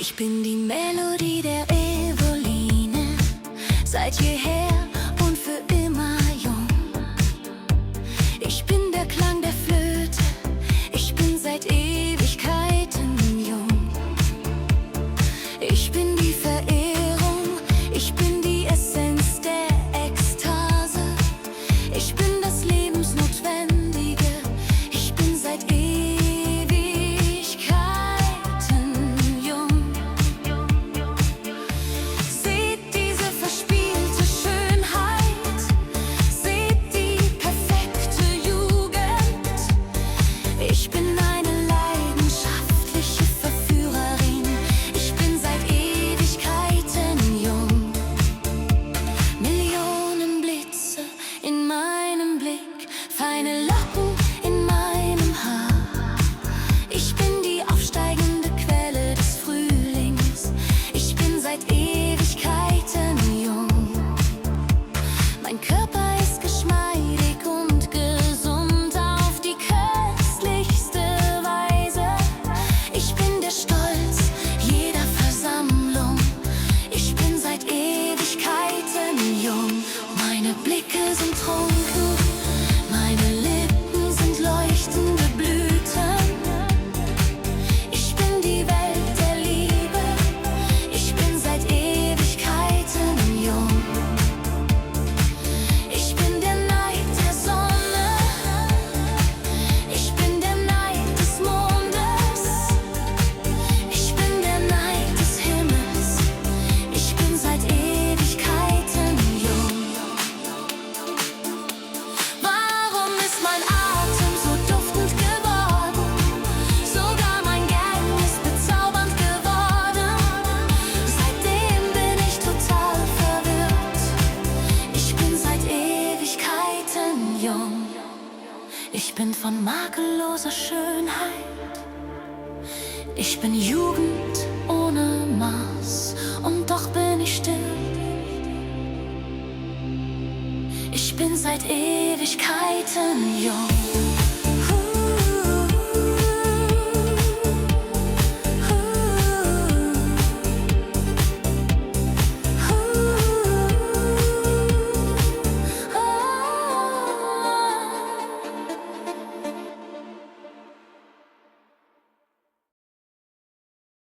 Ich bin die Melodie der Evoline, seit jeher und für immer jung. Ich bin der Klang der Flöte, ich bin seit Ewigkeiten jung. Ich bin die Verehrung, ich bin die Essenz der Ekstase. Ich bin das Lebensnotwendige, ich bin seit Ewigkeiten jung. Seht diese verspielte Schönheit, seht die perfekte Jugend. Ich bin eine leidenschaftliche Verführerin, ich bin seit Ewigkeiten jung. Millionen Blitze in meinem Blick, feine Locken in meinem Haar. Ich bin die aufsteigende Quelle des Frühlings, ich bin seit Ewigkeiten jung. Mein Körper ist geschmeidig und gesund auf die köstlichste Weise. Ich bin der Stolz jeder Versammlung, ich bin seit Ewigkeiten jung. Meine Blicke sind trunken, meine Lippen sind leuchtende Blüten. Ich bin die Welt der Liebe, ich bin seit Ewigkeiten jung. Ich bin der Neid der Sonne, ich bin der Neid des Mondes. Ich bin der Neid des Himmels, ich bin seit Ewigkeiten jung. Warum ist mein Atem so duftend geworden? Sogar mein Gang ist bezaubernd geworden. Seitdem bin ich total verwirrt. Ich bin seit Ewigkeiten jung. Ich bin von makelloser Schönheit. Ich bin Jugend ohne Maß und doch bin ich still. Ich bin seit Ewigkeiten jung.